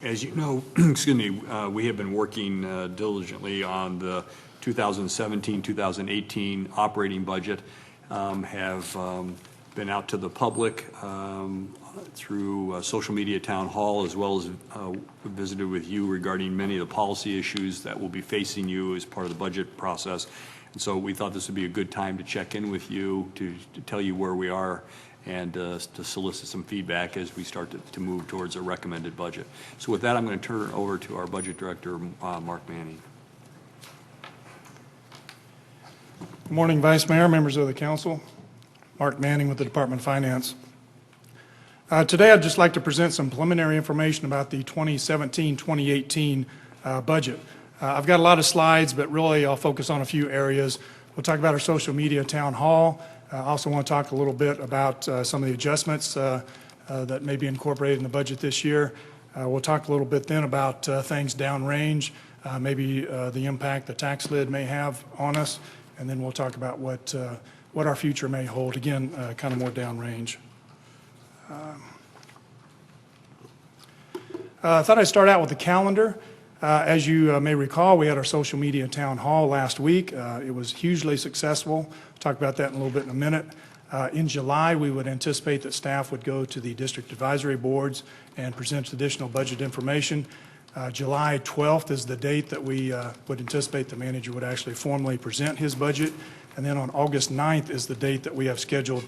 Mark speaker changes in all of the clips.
Speaker 1: As you know, excuse me, we have been working diligently on the 2017-2018 operating budget, have been out to the public through social media town hall, as well as visited with you regarding many of the policy issues that will be facing you as part of the budget process. And so we thought this would be a good time to check in with you, to tell you where we are, and to solicit some feedback as we start to move towards a recommended budget. So with that, I'm going to turn it over to our budget director, Mark Manning.
Speaker 2: Good morning, Vice Mayor, members of the council. Mark Manning with the Department of Finance. Today, I'd just like to present some preliminary information about the 2017-2018 budget. I've got a lot of slides, but really I'll focus on a few areas. We'll talk about our social media town hall. I also want to talk a little bit about some of the adjustments that may be incorporated in the budget this year. We'll talk a little bit then about things downrange, maybe the impact the tax lid may have on us, and then we'll talk about what our future may hold, again, kind of more downrange. I thought I'd start out with the calendar. As you may recall, we had our social media town hall last week. It was hugely successful. I'll talk about that in a little bit in a minute. In July, we would anticipate that staff would go to the district advisory boards and present additional budget information. July 12th is the date that we would anticipate the manager would actually formally present his budget. And then on August 9th is the date that we have scheduled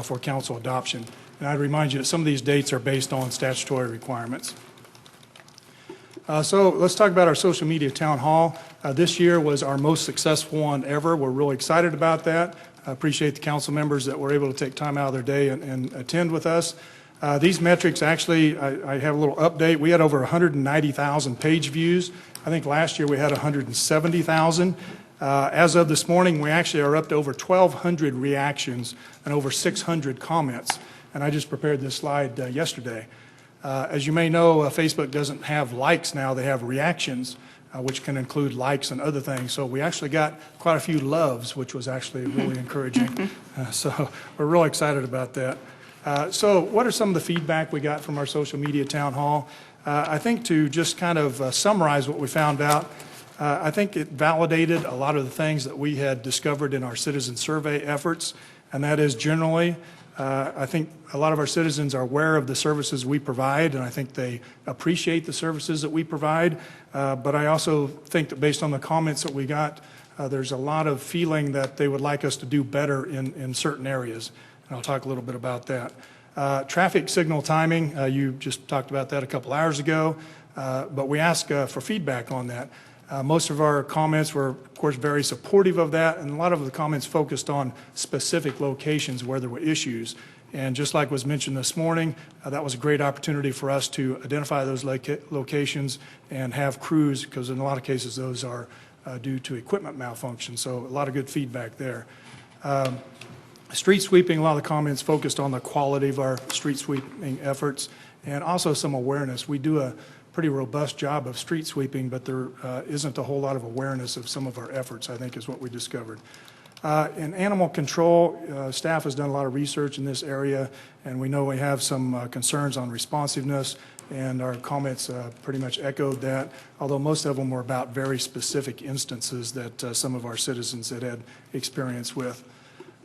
Speaker 2: for council adoption. And I'd remind you that some of these dates are based on statutory requirements. So let's talk about our social media town hall. This year was our most successful one ever. We're really excited about that. I appreciate the council members that were able to take time out of their day and attend with us. These metrics, actually, I have a little update. We had over 190,000 page views. I think last year we had 170,000. As of this morning, we actually are up to over 1,200 reactions and over 600 comments. And I just prepared this slide yesterday. As you may know, Facebook doesn't have likes now, they have reactions, which can include likes and other things. So we actually got quite a few loves, which was actually really encouraging. So we're really excited about that. So what are some of the feedback we got from our social media town hall? I think to just kind of summarize what we found out, I think it validated a lot of the things that we had discovered in our citizen survey efforts, and that is generally, I think a lot of our citizens are aware of the services we provide, and I think they appreciate the services that we provide. But I also think that based on the comments that we got, there's a lot of feeling that they would like us to do better in certain areas. And I'll talk a little bit about that. Traffic signal timing, you just talked about that a couple hours ago, but we asked for feedback on that. Most of our comments were, of course, very supportive of that, and a lot of the comments focused on specific locations where there were issues. And just like was mentioned this morning, that was a great opportunity for us to identify those locations and have crews, because in a lot of cases those are due to equipment malfunction. So a lot of good feedback there. Street sweeping, a lot of the comments focused on the quality of our street sweeping efforts and also some awareness. We do a pretty robust job of street sweeping, but there isn't a whole lot of awareness of some of our efforts, I think, is what we discovered. In animal control, staff has done a lot of research in this area, and we know we have some concerns on responsiveness, and our comments pretty much echoed that, although most of them were about very specific instances that some of our citizens had experience with.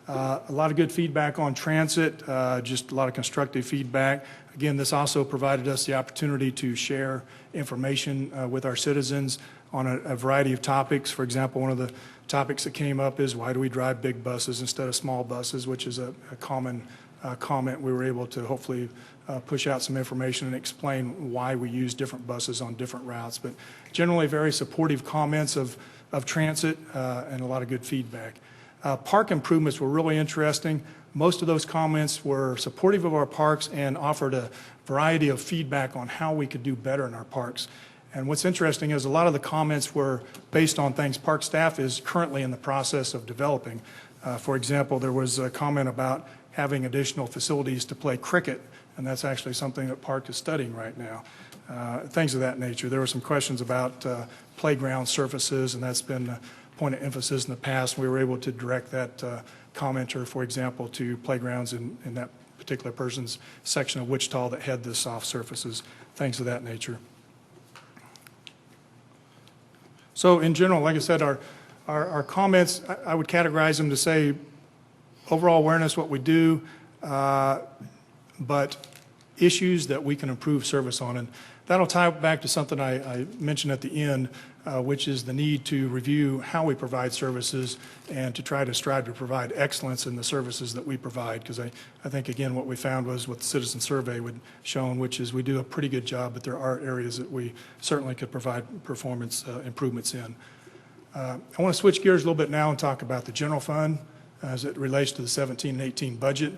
Speaker 2: A lot of good feedback on transit, just a lot of constructive feedback. Again, this also provided us the opportunity to share information with our citizens on a variety of topics. For example, one of the topics that came up is why do we drive big buses instead of small buses, which is a common comment. We were able to hopefully push out some information and explain why we use different buses on different routes. But generally very supportive comments of transit and a lot of good feedback. Park improvements were really interesting. Most of those comments were supportive of our parks and offered a variety of feedback on how we could do better in our parks. And what's interesting is a lot of the comments were based on things park staff is currently in the process of developing. For example, there was a comment about having additional facilities to play cricket, and that's actually something that Park is studying right now. Things of that nature. There were some questions about playground surfaces, and that's been a point of emphasis in the past. We were able to direct that commenter, for example, to playgrounds in that particular person's section of Wichita that had the soft surfaces, things of that nature. So in general, like I said, our comments, I would categorize them to say overall awareness, what we do, but issues that we can improve service on. And that'll tie back to something I mentioned at the end, which is the need to review how we provide services and to try to strive to provide excellence in the services that we provide. Because I think, again, what we found was what the citizen survey would shown, which is we do a pretty good job, but there are areas that we certainly could provide performance improvements in. I want to switch gears a little bit now and talk about the general fund as it relates to the 17 and 18 budget.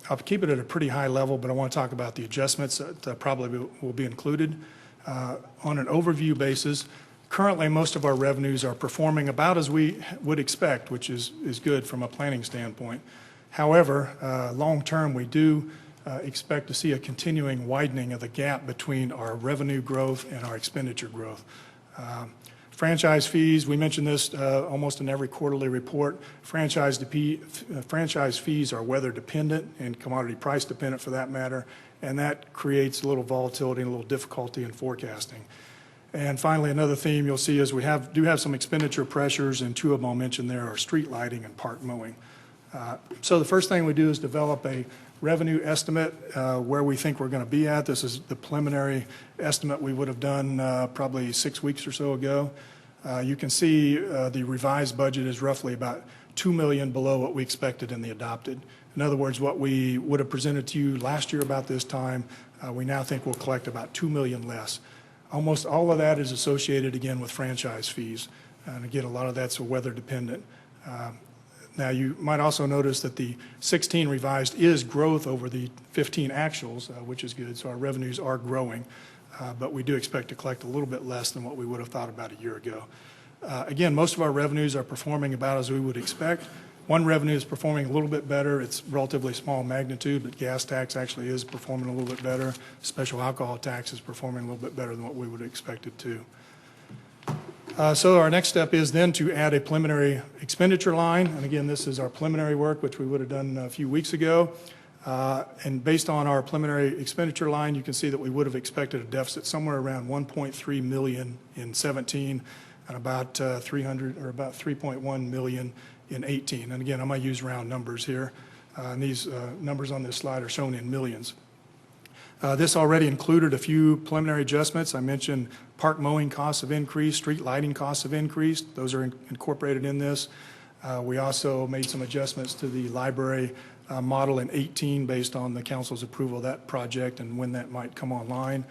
Speaker 2: I'll keep it at a pretty high level, but I want to talk about the adjustments that probably will be included. On an overview basis, currently most of our revenues are performing about as we would expect, which is good from a planning standpoint. However, long term, we do expect to see a continuing widening of the gap between our revenue growth and our expenditure growth. Franchise fees, we mention this almost in every quarterly report. Franchise fees are weather dependent and commodity price dependent for that matter, and that creates a little volatility and a little difficulty in forecasting. And finally, another theme you'll see is we do have some expenditure pressures, and two of them I'll mention there are street lighting and park mowing. So the first thing we do is develop a revenue estimate where we think we're going to be at. This is the preliminary estimate we would have done probably 6 weeks or so ago. You can see the revised budget is roughly about $2 million below what we expected in the adopted. In other words, what we would have presented to you last year about this time, we now think we'll collect about $2 million less. Almost all of that is associated, again, with franchise fees. And again, a lot of that's weather dependent. Now, you might also notice that the 16 revised is growth over the 15 actuals, which is good. So our revenues are growing, but we do expect to collect a little bit less than what we would have thought about a year ago. Again, most of our revenues are performing about as we would expect. One revenue is performing a little bit better. It's relatively small magnitude, but gas tax actually is performing a little bit better. Special alcohol tax is performing a little bit better than what we would have expected to. So our next step is then to add a preliminary expenditure line. And again, this is our preliminary work, which we would have done a few weeks ago. And based on our preliminary expenditure line, you can see that we would have expected a deficit somewhere around 1.3 million in 17 and about 3.1 million in 18. And again, I'm going to use round numbers here. And these numbers on this slide are shown in millions. This already included a few preliminary adjustments. I mentioned park mowing costs have increased, street lighting costs have increased. Those are incorporated in this. We also made some adjustments to the library model in 18 based on the council's approval of that project and when that might come online.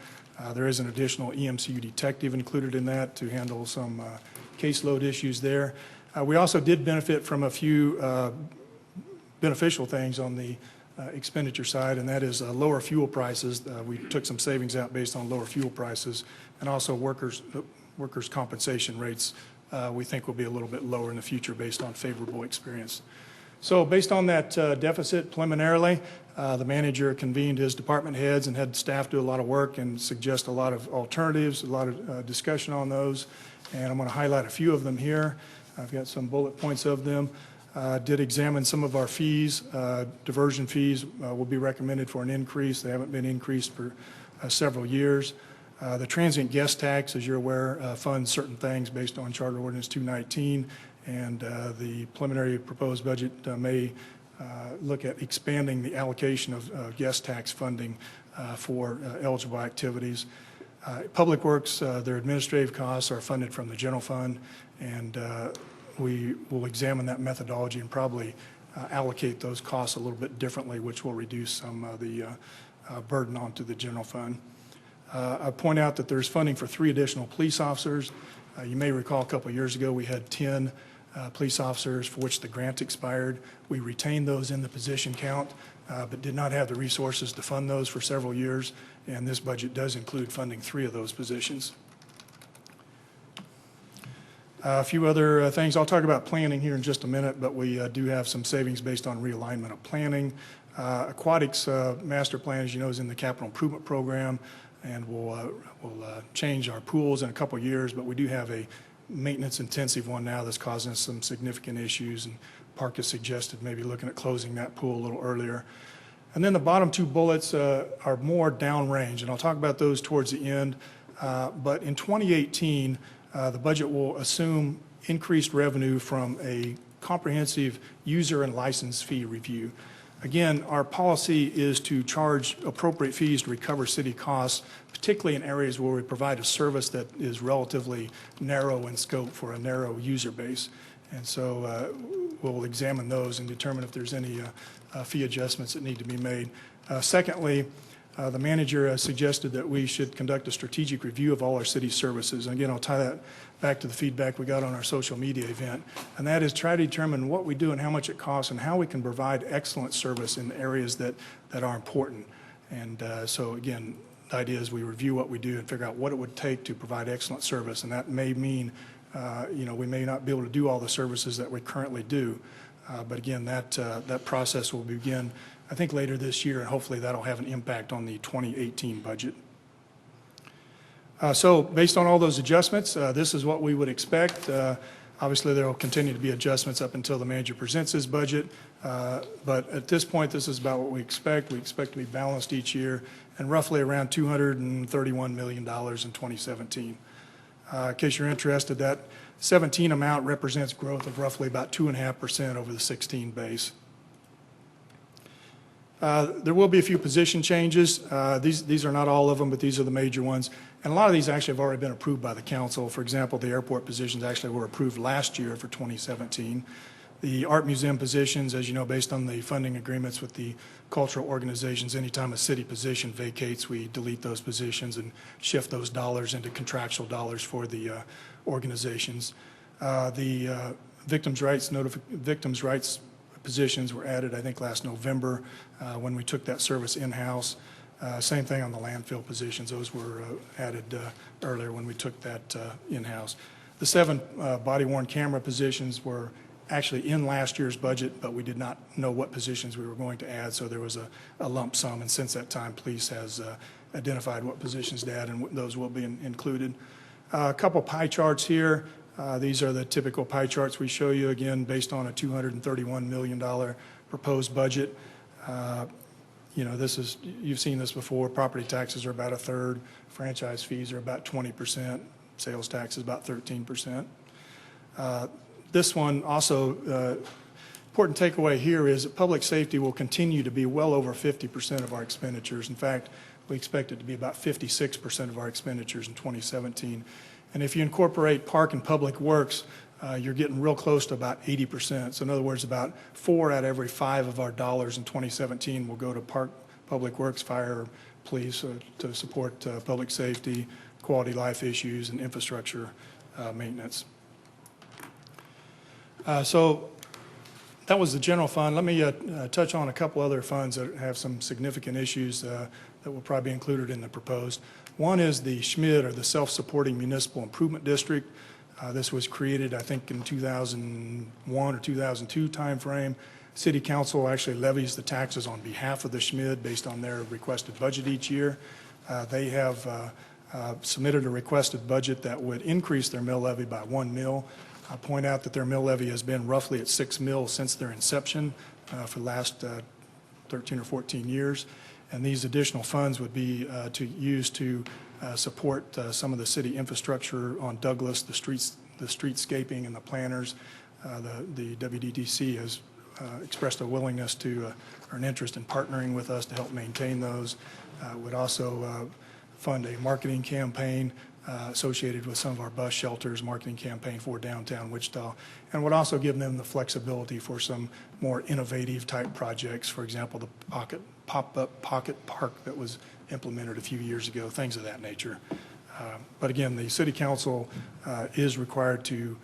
Speaker 2: There is an additional EMCU detective included in that to handle some caseload issues there. We also did benefit from a few beneficial things on the expenditure side, and that is lower fuel prices. We took some savings out based on lower fuel prices, and also workers' compensation rates we think will be a little bit lower in the future based on favorable experience. So based on that deficit preliminarily, the manager convened his department heads and had staff do a lot of work and suggest a lot of alternatives, a lot of discussion on those, and I'm going to highlight a few of them here. I've got some bullet points of them. Did examine some of our fees. Diversion fees will be recommended for an increase. They haven't been increased for several years. The transient guest tax, as you're aware, funds certain things based on Charter Ordinance 219, and the preliminary proposed budget may look at expanding the allocation of guest tax funding for eligible activities. Public Works, their administrative costs are funded from the general fund, and we will examine that methodology and probably allocate those costs a little bit differently, which will reduce some of the burden onto the general fund. I point out that there's funding for 3 additional police officers. You may recall a couple of years ago we had 10 police officers for which the grant expired. We retained those in the position count, but did not have the resources to fund those for several years, and this budget does include funding 3 of those positions. A few other things. I'll talk about planning here in just a minute, but we do have some savings based on realignment of planning. Aquatics master plan, as you know, is in the capital improvement program, and we'll change our pools in a couple of years, but we do have a maintenance intensive one now that's causing us some significant issues, and Park has suggested maybe looking at closing that pool a little earlier. And then the bottom 2 bullets are more downrange, and I'll talk about those towards the end. But in 2018, The budget will assume increased revenue from a comprehensive user and license fee review. Again, our policy is to charge appropriate fees to recover city costs, particularly in areas where we provide a service that is relatively narrow in scope for a narrow user base. And so we'll examine those and determine if there's any fee adjustments that need to be made. Secondly, the manager suggested that we should conduct a strategic review of all our city services. And again, I'll tie that back to the feedback we got on our social media event. And that is try to determine what we do and how much it costs and how we can provide excellent service in areas that are important. And so again, the idea is we review what we do and figure out what it would take to provide excellent service. And that may mean, we may not be able to do all the services that we currently do. But again, that process will begin, I think, later this year, and hopefully that'll have an impact on the 2018 budget. So based on all those adjustments, this is what we would expect. Obviously, there will continue to be adjustments up until the manager presents his budget. But at this point, this is about what we expect. We expect to be balanced each year and roughly around $231 million in 2017. In case you're interested, that 17 amount represents growth of roughly about 2.5% over the 16 base. There will be a few position changes. These are not all of them, but these are the major ones. And a lot of these actually have already been approved by the council. For example, the airport positions actually were approved last year for 2017. The art museum positions, as you know, based on the funding agreements with the cultural organizations, anytime a city position vacates, we delete those positions and shift those dollars into contractual dollars for the organizations. The victims' rights positions were added, I think, last November when we took that service in-house. Same thing on the landfill positions. Those were added earlier when we took that in-house. The 7 body-worn camera positions were actually in last year's budget, but we did not know what positions we were going to add, so there was a lump sum, and since that time, police has identified what positions to add, and those will be included. A couple pie charts here. These are the typical pie charts we show you, again, based on a $231 million proposed budget. You've seen this before. Property taxes are about 1/3. Franchise fees are about 20%. Sales tax is about 13%. This one also, important takeaway here is that public safety will continue to be well over 50% of our expenditures. In fact, we expect it to be about 56% of our expenditures in 2017. And if you incorporate park and public works, you're getting real close to about 80%. So in other words, about 4 out of every 5 of our dollars in 2017 will go to park, public works, fire, police, to support public safety, quality life issues, and infrastructure maintenance. So that was the general fund. Let me touch on a couple other funds that have some significant issues that will probably be included in the proposed. One is the SMID, or the Self-Supporting Municipal Improvement District. This was created, I think, in 2001 or 2002 timeframe. City Council actually levies the taxes on behalf of the SMID based on their requested budget each year. They have submitted a requested budget that would increase their mill levy by 1 mil. I'll point out that their mill levy has been roughly at 6 mils since their inception for the last 13 or 14 years. And these additional funds would be to use to support some of the city infrastructure on Douglas, the streetscaping and the planners. The WDTC has expressed a willingness to, or an interest in partnering with us to help maintain those. Would also fund a marketing campaign associated with some of our bus shelters, marketing campaign for downtown Wichita, and would also give them the flexibility for some more innovative type projects, for example, the pop-up pocket park that was implemented a few years ago, things of that nature. But again, the City Council is required to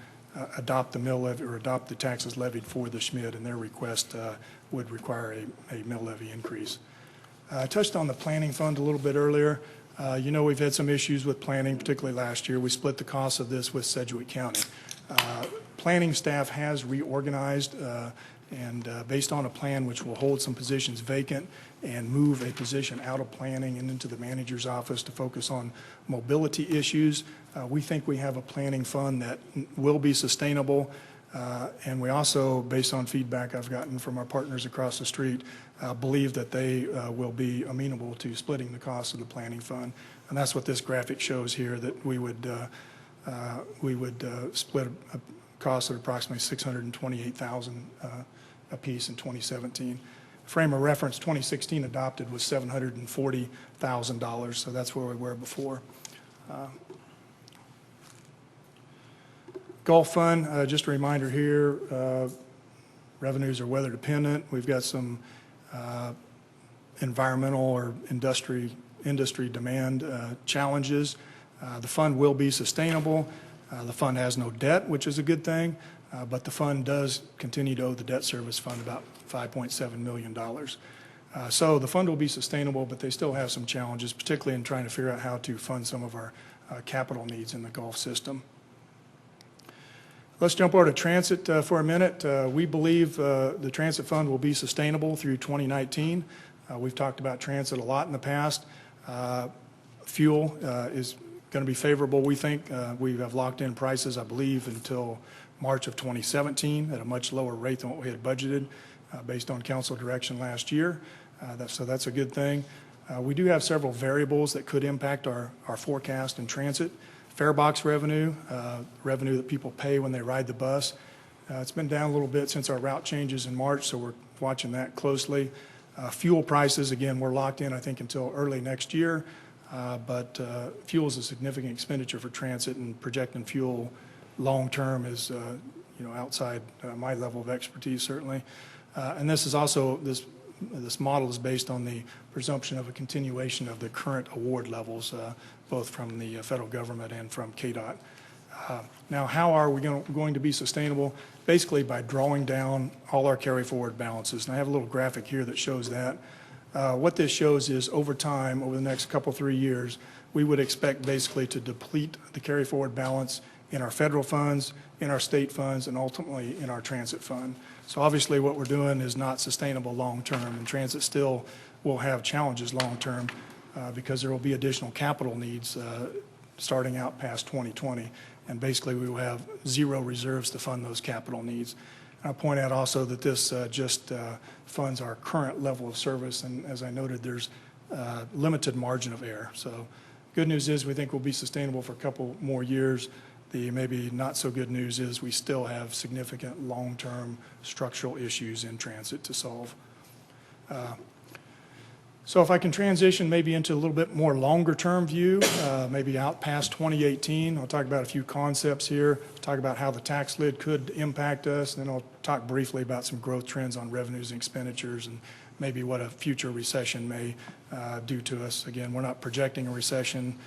Speaker 2: adopt the mill levy or adopt the taxes levied for the SMID, and their request would require a mill levy increase. I touched on the planning fund a little bit earlier. You know, we've had some issues with planning, particularly last year. We split the cost of this with Sedgwick County. Planning staff has reorganized and based on a plan which will hold some positions vacant and move a position out of planning and into the manager's office to focus on mobility issues. We think we have a planning fund that will be sustainable. And we also, based on feedback I've gotten from our partners across the street, believe that they will be amenable to splitting the cost of the planning fund. And that's what this graphic shows here, that we would we would split a cost of approximately $628,000 apiece in 2017. Frame of reference 2016 adopted was $740,000, so that's where we were before. Gulf Fund, just a reminder here, revenues are weather dependent. We've got some environmental or industry demand challenges. The fund will be sustainable. The fund has no debt, which is a good thing, but the fund does continue to owe the debt service fund about $5.7 million. So the fund will be sustainable, but they still have some challenges, particularly in trying to figure out how to fund some of our capital needs in the Gulf system. Let's jump over to transit for a minute. We believe the transit fund will be sustainable through 2019. We've talked about transit a lot in the past. Fuel is going to be favorable, we think. We have locked in prices, I believe, until March of 2017 at a much lower rate than what we had budgeted based on council direction last year. So that's a good thing. We do have several variables that could impact our forecast in transit. Fare box revenue, revenue that people pay when they ride the bus. It's been down a little bit since our route changes in March, so we're watching that closely. Fuel prices, again, we're locked in, I think, until early next year, but fuel is a significant expenditure for transit, and projecting fuel long-term is, outside my level of expertise, certainly. And this is also, this model is based on the presumption of a continuation of the current award levels, both from the federal government and from KDOT. Now, how are we going to be sustainable? Basically by drawing down all our carry forward balances. And I have a little graphic here that shows that. What this shows is over time, over the next couple, 3 years, we would expect basically to deplete the carry forward balance in our federal funds, in our state funds, and ultimately in our transit fund. So obviously what we're doing is not sustainable long-term, and transit still will have challenges long-term because there will be additional capital needs starting out past 2020. And basically we will have zero reserves to fund those capital needs. And I'll point out also that this just funds our current level of service, and as I noted, there's limited margin of error. So good news is we think we'll be sustainable for a couple more years. The maybe not so good news is we still have significant long-term structural issues in transit to solve. So if I can transition maybe into a little bit more longer-term view, maybe out past 2018, I'll talk about a few concepts here, talk about how the tax lid could impact us, and then I'll talk briefly about some growth trends on revenues and expenditures and maybe what a future recession may do to us. Again, we're not projecting a recession,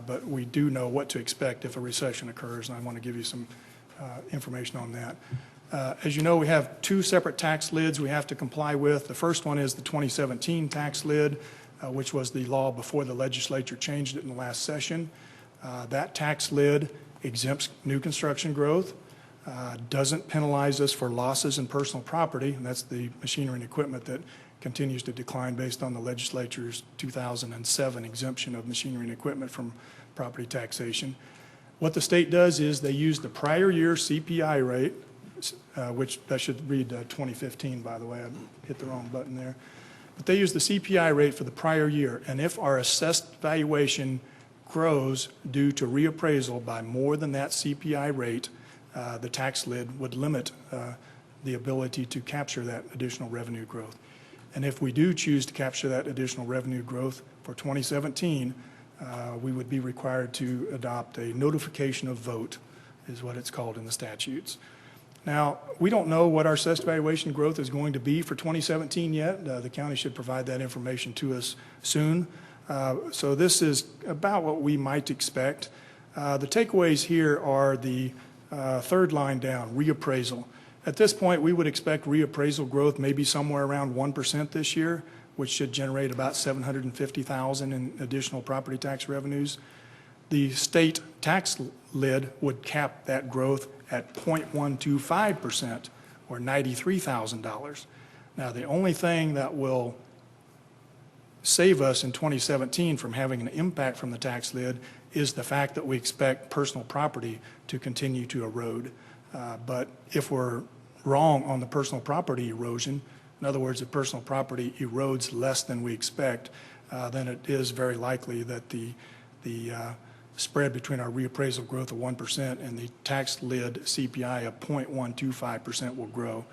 Speaker 2: but we do know what to expect if a recession occurs, and I want to give you some information on that. As you know, we have two separate tax lids we have to comply with. The first one is the 2017 tax lid, which was the law before the legislature changed it in the last session. That tax lid exempts new construction growth, doesn't penalize us for losses in personal property, and that's the machinery and equipment that continues to decline based on the legislature's 2007 exemption of machinery and equipment from property taxation. What the state does is they use the prior year CPI rate, which that should read 2015, by the way. I hit the wrong button there. But they use the CPI rate for the prior year, and if our assessed valuation grows due to reappraisal by more than that CPI rate, the tax lid would limit the ability to capture that additional revenue growth. And if we do choose to capture that additional revenue growth for 2017, we would be required to adopt a notification of vote, is what it's called in the statutes. Now, we don't know what our assessed valuation growth is going to be for 2017 yet. The county should provide that information to us soon. So this is about what we might expect. The takeaways here are the third line down, reappraisal. At this point, we would expect reappraisal growth maybe somewhere around 1% this year, which should generate about $750,000 in additional property tax revenues. The state tax lid would cap that growth at 0.125%, or $93,000. Now, the only thing that will save us in 2017 from having an impact from the tax lid is the fact that we expect personal property to continue to erode. But if we're wrong on the personal property erosion, in other words, if personal property erodes less than we expect, then it is very likely that the spread between our reappraisal growth of 1% and the tax lid CPI of 0.125% will grow.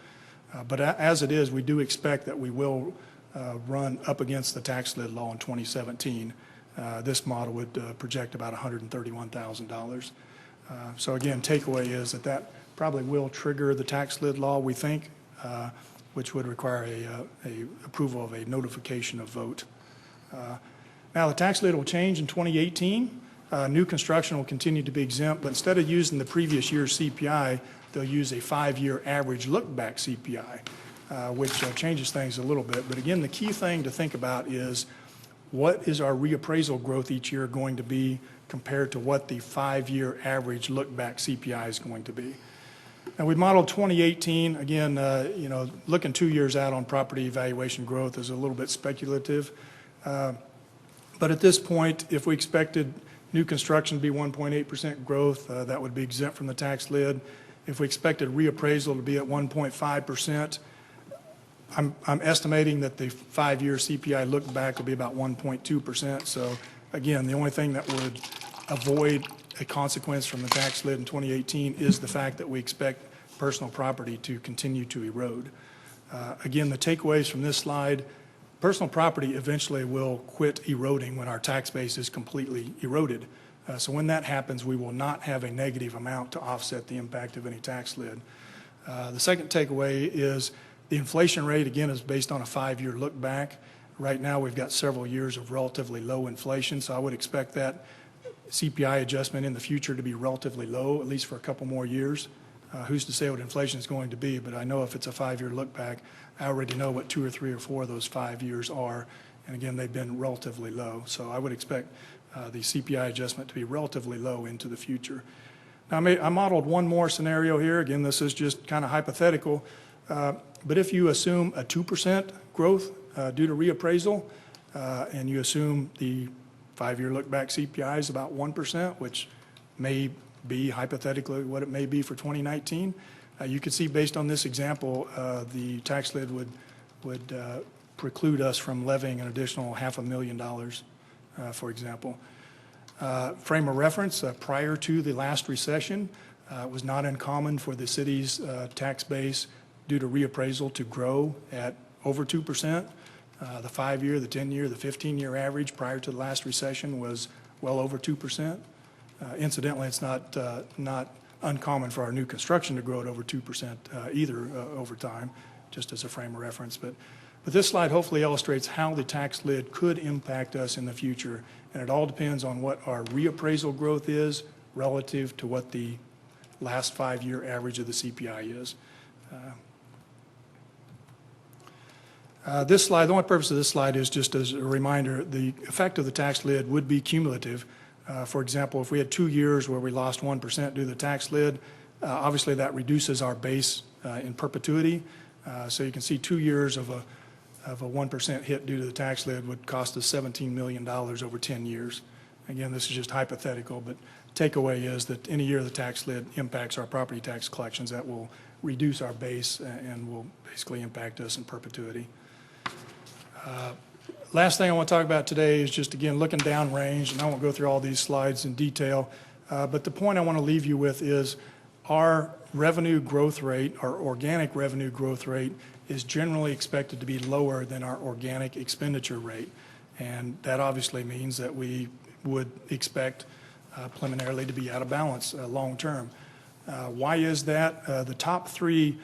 Speaker 2: But as it is, we do expect that we will run up against the tax lid law in 2017. This model would project about $131,000. So again, takeaway is that probably will trigger the tax lid law, we think, which would require a approval of a notification of vote. Now, the tax lid will change in 2018. New construction will continue to be exempt, but instead of using the previous year's CPI, they'll use a 5-year average look-back CPI, which changes things a little bit. But again, the key thing to think about is what is our reappraisal growth each year going to be compared to what the 5-year average look-back CPI is going to be. Now, we modeled 2018. Again, looking 2 years out on property valuation growth is a little bit speculative. But at this point, if we expected new construction to be 1.8% growth, that would be exempt from the tax lid. If we expected reappraisal to be at 1.5%, I'm estimating that the 5-year CPI look back will be about 1.2%. So again, the only thing that would avoid a consequence from the tax lid in 2018 is the fact that we expect personal property to continue to erode. Again, the takeaways from this slide: personal property eventually will quit eroding when our tax base is completely eroded. So when that happens, we will not have a negative amount to offset the impact of any tax lid. The second takeaway is the inflation rate, again, is based on a 5-year look back. Right now, we've got several years of relatively low inflation, so I would expect that CPI adjustment in the future to be relatively low, at least for a couple more years. Who's to say what inflation is going to be, but I know if it's a 5-year look back, I already know what 2 or 3 or 4 of those 5 years are, and again, they've been relatively low. So I would expect the CPI adjustment to be relatively low into the future. Now, I modeled one more scenario here. Again, this is just kind of hypothetical, but if you assume a 2% growth due to reappraisal, and you assume the 5-year look back CPI is about 1%, which may be hypothetically what it may be for 2019. You can see based on this example, the tax lid would preclude us from levying an additional $500,000, for example. Frame of reference, prior to the last recession, it was not uncommon for the city's tax base due to reappraisal to grow at over 2%. The 5-year, the 10-year, the 15-year average prior to the last recession was well over 2%. Incidentally, it's not uncommon for our new construction to grow at over 2% either over time, just as a frame of reference. But this slide hopefully illustrates how the tax lid could impact us in the future, and it all depends on what our reappraisal growth is relative to what the last 5-year average of the CPI is. This slide, the only purpose of this slide is just as a reminder, the effect of the tax lid would be cumulative. For example, if we had 2 years where we lost 1% due to the tax lid, obviously that reduces our base in perpetuity. So you can see 2 years of a 1% hit due to the tax lid would cost us $17 million over 10 years. Again, this is just hypothetical, but takeaway is that any year the tax lid impacts our property tax collections, that will reduce our base and will basically impact us in perpetuity. Last thing I want to talk about today is just, again, looking downrange, and I won't go through all these slides in detail, but the point I want to leave you with is our revenue growth rate, our organic revenue growth rate, is generally expected to be lower than our organic expenditure rate. And that obviously means that we would expect preliminarily to be out of balance long term. Why is that? The top 3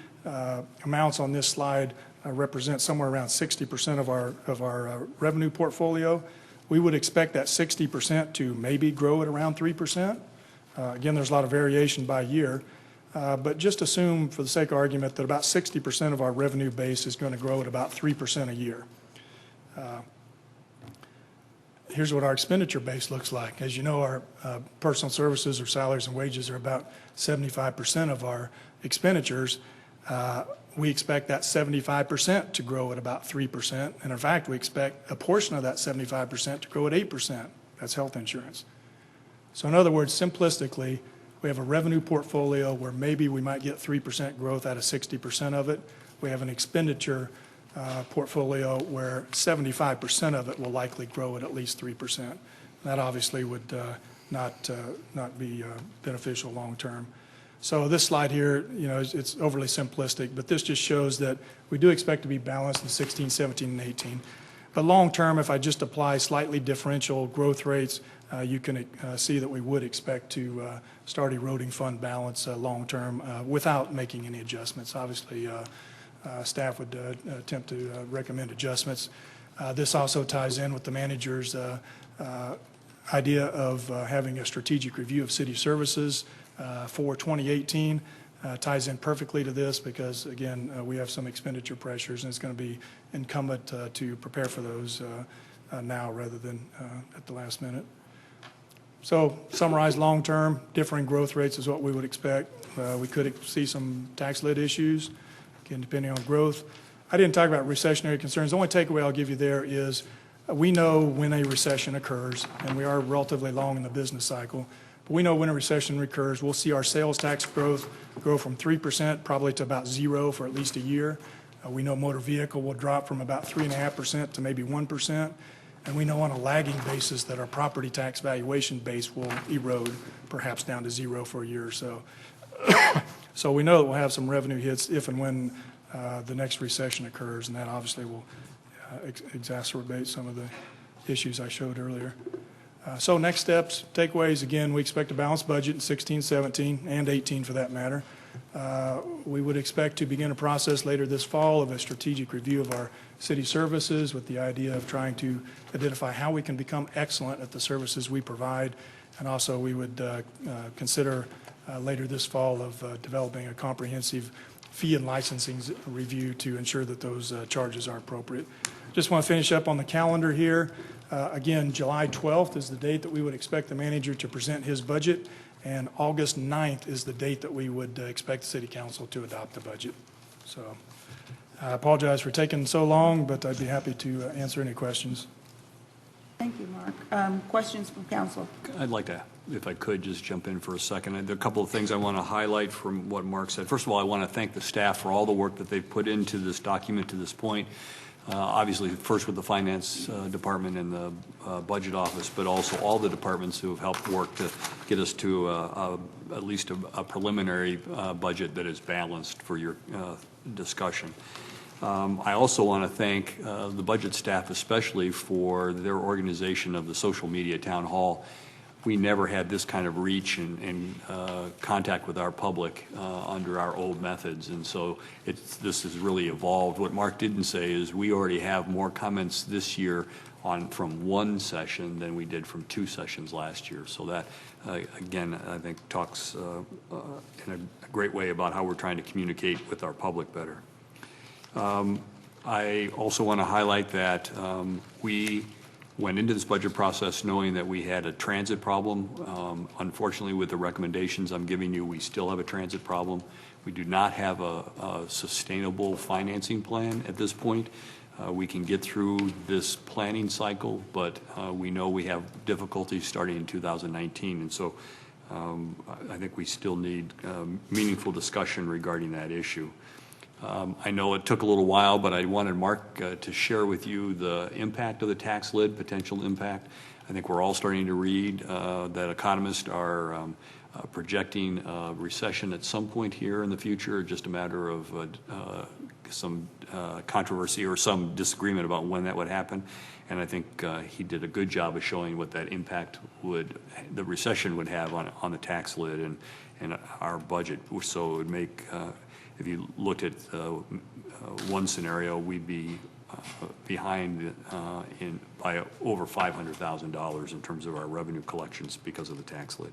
Speaker 2: amounts on this slide represent somewhere around 60% of our revenue portfolio. We would expect that 60% to maybe grow at around 3%. Again, there's a lot of variation by year, but just assume for the sake of argument that about 60% of our revenue base is going to grow at about 3% a year. Here's what our expenditure base looks like. As you know, our personal services or salaries and wages are about 75% of our expenditures. We expect that 75% to grow at about 3%. And in fact, we expect a portion of that 75% to grow at 8%. That's health insurance. So in other words, simplistically, we have a revenue portfolio where maybe we might get 3% growth out of 60% of it. We have an expenditure portfolio where 75% of it will likely grow at least 3%. That obviously would not be beneficial long-term. So this slide here, it's overly simplistic, but this just shows that we do expect to be balanced in 16, 17, and 18. But long-term, if I just apply slightly differential growth rates, you can see that we would expect to start eroding fund balance long-term without making any adjustments. Obviously, staff would attempt to recommend adjustments. This also ties in with the manager's idea of having a strategic review of city services for 2018. Ties in perfectly to this because, again, we have some expenditure pressures, and it's going to be incumbent to prepare for those now rather than at the last minute. So summarize long-term, differing growth rates is what we would expect. We could see some tax lid issues, again, depending on growth. I didn't talk about recessionary concerns. The only takeaway I'll give you there is we know when a recession occurs, and we are relatively long in the business cycle, but we know when a recession occurs, we'll see our sales tax growth grow from 3% probably to about 0 for at least a year. We know motor vehicle will drop from about 3.5% to maybe 1%. And we know on a lagging basis that our property tax valuation base will erode perhaps down to 0 for a year or so. So we know that we'll have some revenue hits if and when the next recession occurs, and that obviously will exacerbate some of the issues I showed earlier. So next steps, takeaways, again, we expect a balanced budget in 16, 17, and 18 for that matter. We would expect to begin a process later this fall of a strategic review of our city services with the idea of trying to identify how we can become excellent at the services we provide. And also we would consider later this fall of developing a comprehensive fee and licensing review to ensure that those charges are appropriate. Just want to finish up on the calendar here. Again, July 12th is the date that we would expect the manager to present his budget, and August 9th is the date that we would expect the City Council to adopt the budget. So I apologize for taking so long, but I'd be happy to answer any questions.
Speaker 3: Thank you, Mark. Questions from council?
Speaker 1: I'd like to, if I could, just jump in for a second. There are a couple of things I want to highlight from what Mark said. First of all, I want to thank the staff for all the work that they've put into this document to this point. Obviously, first with the finance department and the budget office, but also all the departments who have helped work to get us to at least a preliminary budget that is balanced for your discussion. I also want to thank the budget staff especially for their organization of the social media town hall. We never had this kind of reach and contact with our public under our old methods, and so this has really evolved. What Mark didn't say is we already have more comments this year from one session than we did from 2 sessions last year. So that, again, I think talks in a great way about how we're trying to communicate with our public better. I also want to highlight that we went into this budget process knowing that we had a transit problem. Unfortunately, with the recommendations I'm giving you, we still have a transit problem. We do not have a sustainable financing plan at this point. We can get through this planning cycle, but we know we have difficulties starting in 2019, and so I think we still need meaningful discussion regarding that issue. I know it took a little while, but I wanted Mark to share with you the impact of the tax lid, potential impact. I think we're all starting to read that economists are projecting a recession at some point here in the future, just a matter of some controversy or some disagreement about when that would happen. And I think he did a good job of showing what that impact the recession would have on the tax lid and our budget. So it would make, if you looked at one scenario, we'd be behind by over $500,000 in terms of our revenue collections because of the tax lid.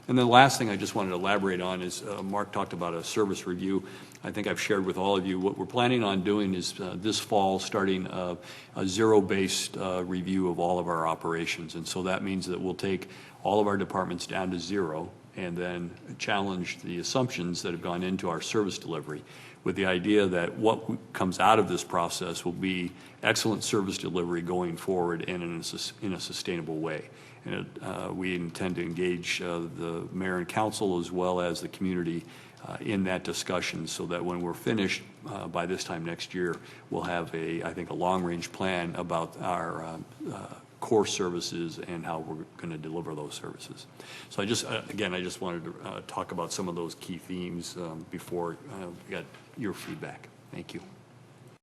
Speaker 1: And the last thing I just wanted to elaborate on is Mark talked about a service review. I think I've shared with all of you what we're planning on doing is this fall starting a zero-based review of all of our operations. And so that means that we'll take all of our departments down to 0 and then challenge the assumptions that have gone into our service delivery with the idea that what comes out of this process will be excellent service delivery going forward and in a sustainable way. And we intend to engage the mayor and council as well as the community in that discussion so that when we're finished by this time next year, we'll have I think a long-range plan about our core services and how we're going to deliver those services. So I just, again, I just wanted to talk about some of those key themes before we got your feedback. Thank you.